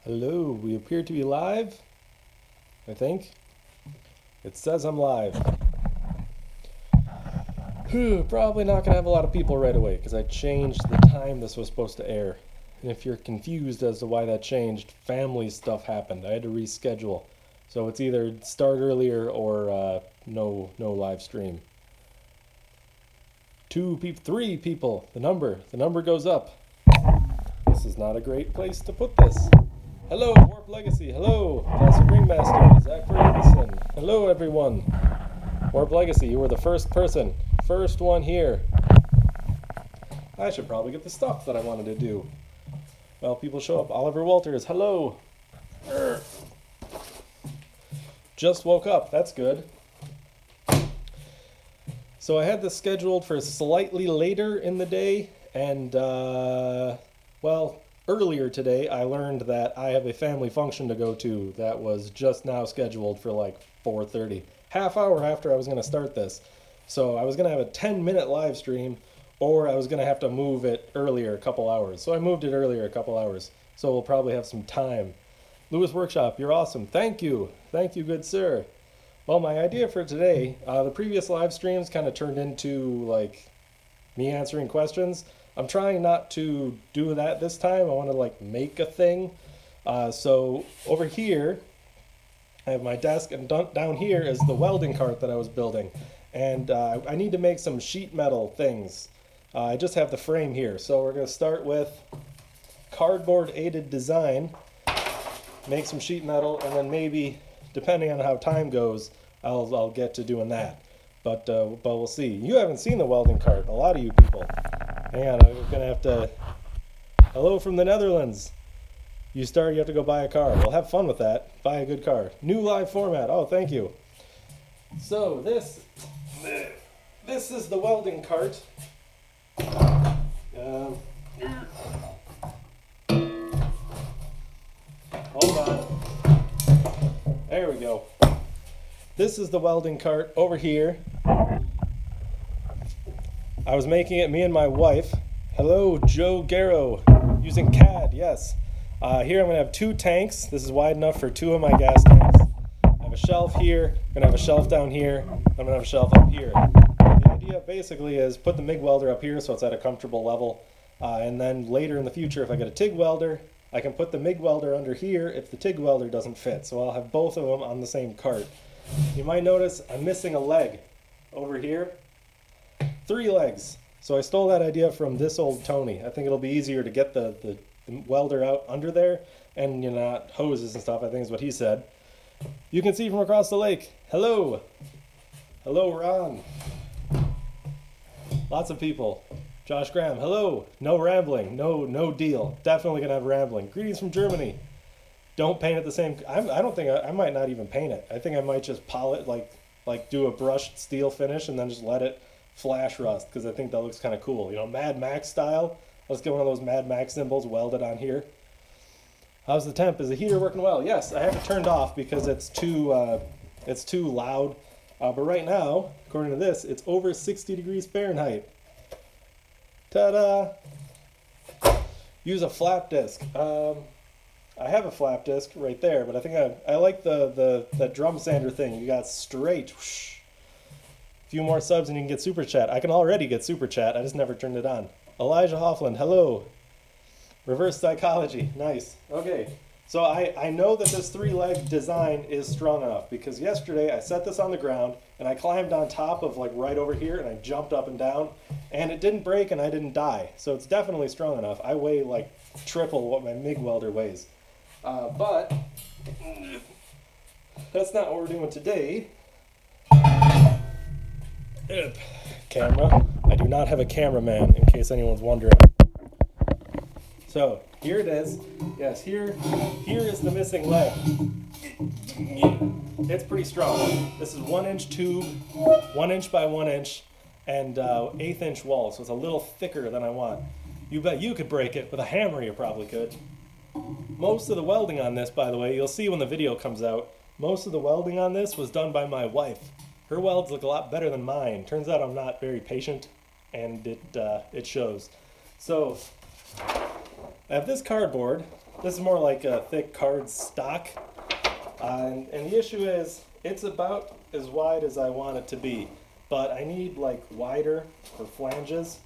Hello, we appear to be live, I think. It says I'm live. Probably not going to have a lot of people right away because I changed the time this was supposed to air. And if you're confused as to why that changed, family stuff happened. I had to reschedule. So it's either start earlier or no live stream. 3 people, the number goes up. This is not a great place to put this. Hello, Warp Legacy. Hello, Pastor Greenmaster, Zach Ferguson. Hello, everyone. Warp Legacy, you were the first one here. I should probably get the stuff that I wanted to do. Well, people show up. Oliver Walters, hello. Just woke up, that's good. So I had this scheduled for slightly later in the day, and, well, earlier today I learned that I have a family function to go to that was just now scheduled for like 4:30. Half hour after I was going to start this. So I was going to have a 10-minute live stream, or I was going to have to move it earlier a couple hours. So I moved it earlier a couple hours. So we'll probably have some time. Lewis Workshop, you're awesome. Thank you. Thank you, good sir. Well, my idea for today, the previous live streams kind of turned into like me answering questions. I'm trying not to do that this time. I want to like make a thing. So over here, I have my desk, and down here is the welding cart that I was building. And I need to make some sheet metal things. I just have the frame here. So we're going to start with cardboard aided design, make some sheet metal, and then maybe, depending on how time goes, I'll get to doing that. But we'll see. You haven't seen the welding cart, a lot of you people. Hang on, I'm going to have to... Hello from the Netherlands. You have to go buy a car. Well, have fun with that. Buy a good car. New live format. Oh, thank you. So this is the welding cart. Hold on. There we go. This is the welding cart over here. I was making it, me and my wife. Hello, Joe Garrow, using CAD, yes. Here I'm going to have 2 tanks. This is wide enough for 2 of my gas tanks. I have a shelf here, I'm going to have a shelf down here, I'm going to have a shelf up here. The idea basically is put the MIG welder up here so it's at a comfortable level, and then later in the future if I get a TIG welder, I can put the MIG welder under here if the TIG welder doesn't fit. So I'll have both of them on the same cart. You might notice I'm missing a leg over here. 3 legs. So I stole that idea from this old Tony. I think it'll be easier to get the welder out under there and not hoses and stuff, I think is what he said. You can see from across the lake. Hello. Hello, Ron. Lots of people. Josh Graham, hello. No rambling. No deal. Definitely gonna have rambling. Greetings from Germany. Don't paint it the same. I don't think I might not even paint it. I think I might just polish, like do a brushed steel finish and then just let it flash rust, because I think that looks kind of cool. Mad Max style. Let's get one of those Mad Max symbols welded on here. How's the temp? Is the heater working well? Yes, I have it turned off because it's too loud. But right now, according to this, it's over 60 degrees Fahrenheit. Ta-da! Use a flap disc. I have a flap disc right there, but I think I like the drum sander thing. You got straight. Whoosh. A few more subs and you can get Super Chat. I can already get Super Chat. I just never turned it on. Elijah Hoffland, hello. Reverse psychology, nice. Okay, so I know that this 3-leg design is strong enough because yesterday I set this on the ground and I climbed on top of like right over here and I jumped up and down and it didn't break and I didn't die. So it's definitely strong enough. I weigh like triple what my MIG welder weighs. But that's not what we're doing today. Camera. I do not have a cameraman, in case anyone's wondering. So, here it is. Yes, here is the missing leg. It's pretty strong. This is 1-inch tube, 1 inch by 1 inch, and 1/8 inch wall, so it's a little thicker than I want. You bet you could break it. With a hammer, you probably could. Most of the welding on this, by the way, you'll see when the video comes out, most of the welding on this was done by my wife. Her welds look a lot better than mine. Turns out I'm not very patient, and it shows. So I have this cardboard. This is more like a thick card stock. And the issue is, it's about as wide as I want it to be, but I need like wider for flanges.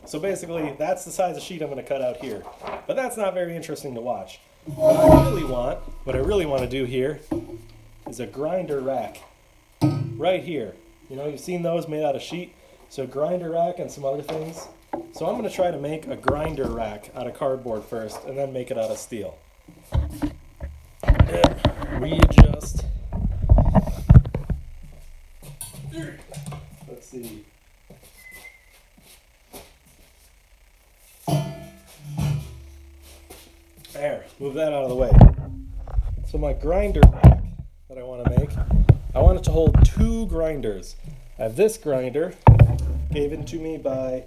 So basically, that's the size of sheet I'm going to cut out here. But that's not very interesting to watch. What I really want to do here is a grinder rack. Right here. You know, you've seen those made out of sheet. So grinder rack and some other things. So I'm going to try to make a grinder rack out of cardboard first, and then make it out of steel. And readjust. Let's see. There, move that out of the way. So my grinder rack that I want to make, I want it to hold 2 grinders. I have this grinder, given to me by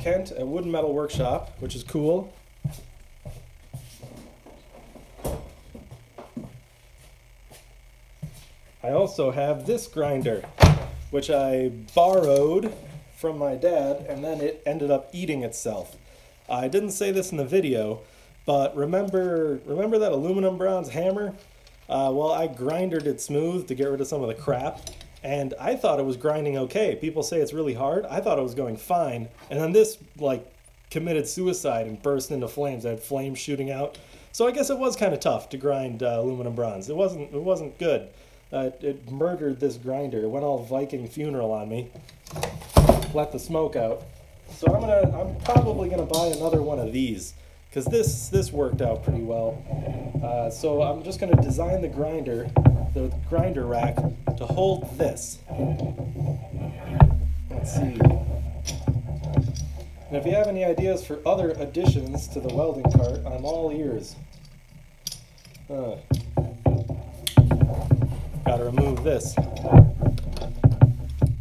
Kent at Wood and Metal Workshop, which is cool. I also have this grinder, which I borrowed from my dad, and then it ended up eating itself. I didn't say this in the video, but remember that aluminum bronze hammer? Well, I grinded it smooth to get rid of some of the crap, and I thought it was grinding okay. People say it's really hard. I thought it was going fine, and then this like committed suicide and burst into flames. I had flames shooting out. So I guess it was kind of tough to grind aluminum bronze. It wasn't good. It murdered this grinder. It went all Viking funeral on me. Let the smoke out. So I'm probably gonna buy another one of these, because this worked out pretty well. So I'm just going to design the grinder rack to hold this. Let's see. And if you have any ideas for other additions to the welding cart, I'm all ears. Gotta remove this.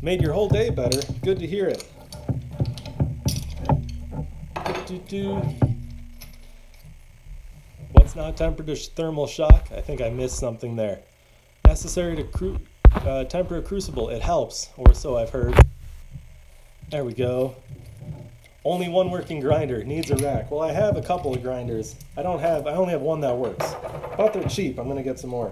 Made your whole day better. Good to hear it. What's not tempered to thermal shock? I think I missed something there. Necessary to temper a crucible. It helps, or so I've heard. There we go. Only one working grinder. Needs a rack. Well, I have a couple of grinders. I only have one that works. But they're cheap. I'm going to get some more.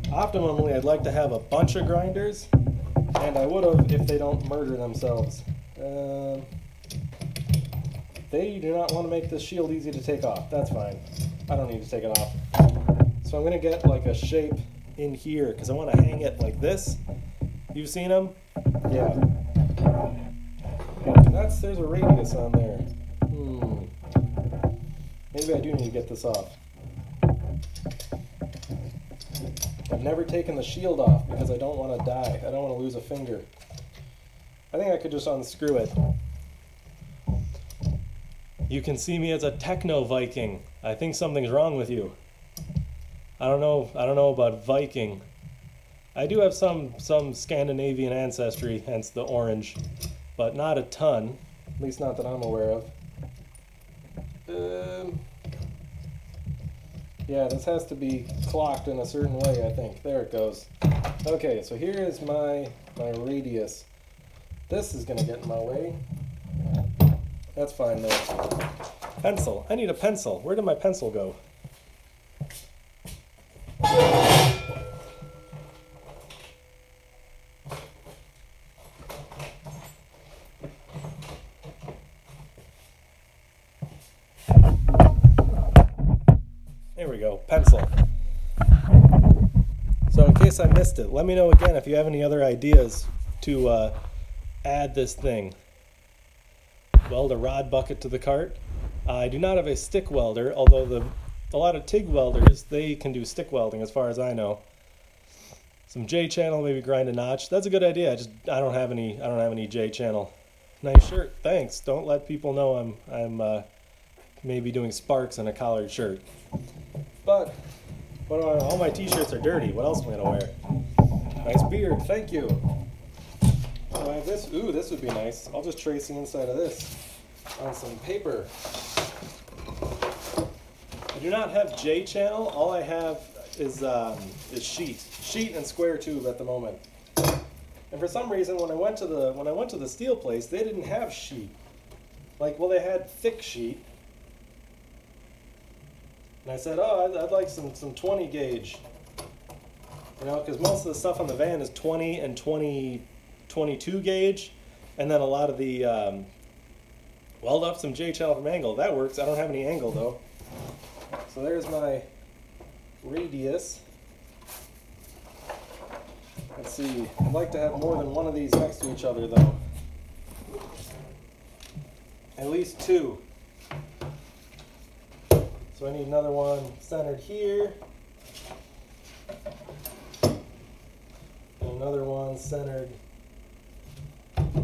Optimally, I'd like to have a bunch of grinders, and I would have if they don't murder themselves. They do not want to make this shield easy to take off. That's fine. I don't need to take it off. So I'm going to get like a shape in here, because I want to hang it like this. You've seen them? Yeah. There's a radius on there. Maybe I do need to get this off. I've never taken the shield off because I don't want to die. I don't want to lose a finger. I think I could just unscrew it. You can see me as a techno Viking. I think something's wrong with you. I don't know about Viking. I do have some Scandinavian ancestry, hence the orange, but not a ton. At least not that I'm aware of. Yeah, this has to be clocked in a certain way, I think. There it goes. Okay, so here is my radius. This is going to get in my way. That's fine though. Pencil. I need a pencil. Where did my pencil go? There we go. Pencil. So in case I missed it, let me know again if you have any other ideas to add this thing. Weld a rod bucket to the cart. I do not have a stick welder, although a lot of TIG welders, they can do stick welding as far as I know. Some J channel, maybe grind a notch. That's a good idea. I don't have any J channel. Nice shirt. Thanks. Don't let people know I'm maybe doing sparks in a collared shirt. But all my t-shirts are dirty. What else am I gonna wear? Nice beard. Thank you. So I have this. Ooh, this would be nice. I'll just trace the inside of this on some paper. I do not have J channel. All I have is sheet and square tube at the moment. And for some reason, when I went to the steel place, they didn't have sheet. Like, well, they had thick sheet. And I said, oh, I'd like some 20 gauge. You know, because most of the stuff on the van is 20 and 22 gauge. And then a lot of the, weld up some JHL from angle. That works. I don't have any angle, though. So there's my radius. Let's see. I'd like to have more than one of these next to each other, though. At least two. So I need another one centered here. And another one centered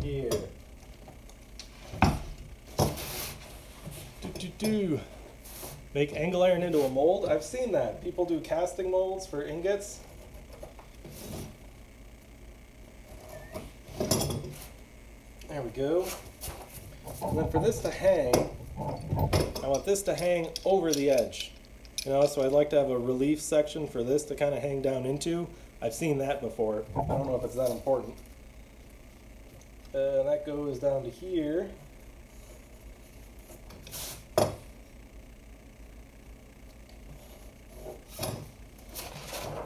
here. Make angle iron into a mold. I've seen that. People do casting molds for ingots. There we go. And then for this to hang, I want this to hang over the edge. You know, so I'd like to have a relief section for this to kind of hang down into. I've seen that before. I don't know if it's that important. And that goes down to here.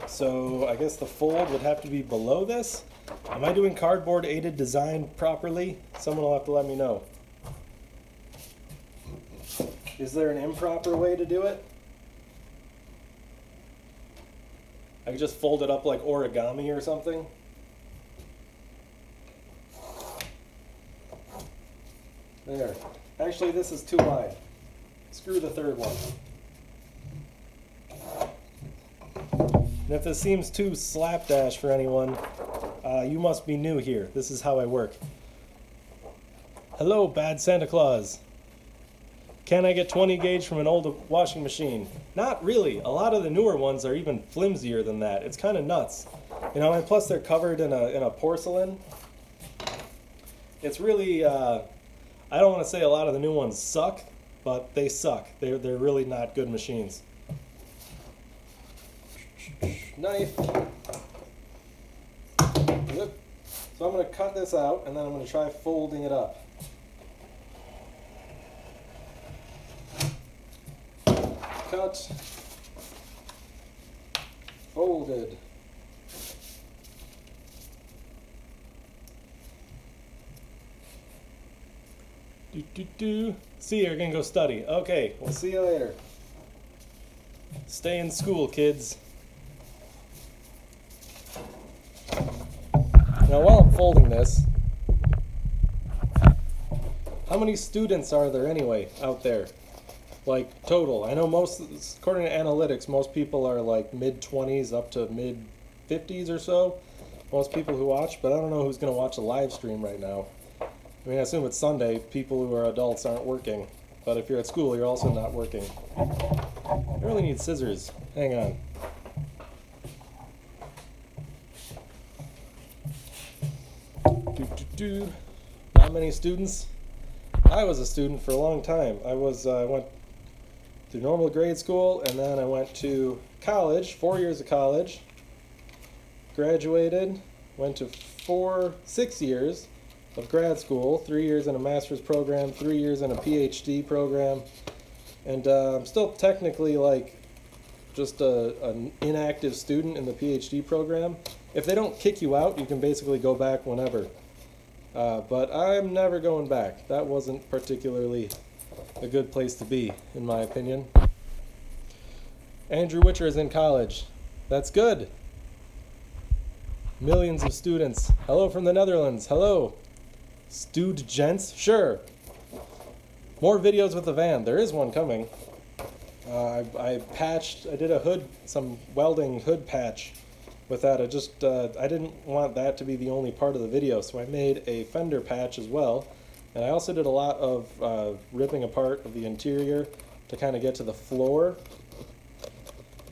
So I guess the fold would have to be below this. Am I doing cardboard aided design properly? Someone will have to let me know. Is there an improper way to do it? I could just fold it up like origami or something. There. Actually, this is too wide. Screw the third one. And if this seems too slapdash for anyone, you must be new here. This is how I work. Hello, bad Santa Claus. Can I get 20 gauge from an old washing machine? Not really. A lot of the newer ones are even flimsier than that. It's kind of nuts. You know, and plus they're covered in a porcelain. It's really, I don't want to say a lot of the new ones suck, but they suck. They're really not good machines. Knife. Yep. So I'm going to cut this out, and then I'm going to try folding it up. Cut. Folded. See you, you're going to go study. Okay, we'll see you later. Stay in school, kids. Now while I'm folding this, how many students are there anyway out there? Like total. I know most, according to analytics, most people are like mid-20s up to mid-50s or so. Most people who watch, but I don't know who's going to watch a live stream right now. I mean, I assume it's Sunday, people who are adults aren't working. But if you're at school, you're also not working. I really need scissors. Hang on. Not many students. I was a student for a long time. I went through normal grade school, and then I went to college, 4 years of college. Graduated, went to 6 years of grad school, 3 years in a master's program, 3 years in a PhD program, and I'm still technically like just an inactive student in the PhD program. If they don't kick you out, you can basically go back whenever. But I'm never going back. That wasn't particularly a good place to be, in my opinion. Andrew Witcher is in college. That's good. Millions of students. Hello from the Netherlands. Hello. Stewed gents? Sure. More videos with the van. There is one coming. I did some welding hood patch with that. I didn't want that to be the only part of the video, so I made a fender patch as well. And I also did a lot of ripping apart of the interior to kind of get to the floor.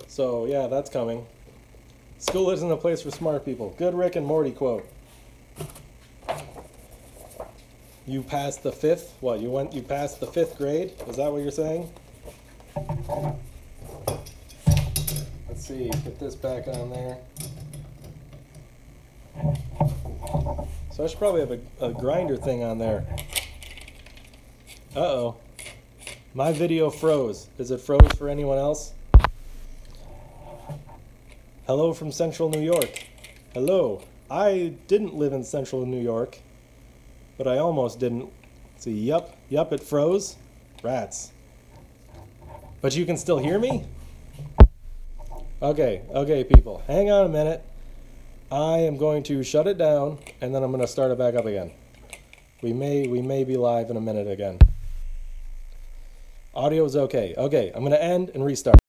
So yeah, that's coming. School isn't a place for smart people. Good Rick and Morty quote. You passed the fifth? What, you passed the 5th grade? Is that what you're saying? Let's Let's see, put this back on there. So I should probably have a grinder thing on there. Uh-oh. My video froze. Is it froze for anyone else? Hello from Central New York. Hello. I didn't live in Central New York, but I almost didn't. See, yup, it froze. Rats. But you can still hear me? Okay, people. Hang on a minute. I am going to shut it down, and then I'm going to start it back up again. We may be live in a minute again. Audio's okay. Okay, I'm going to end and restart.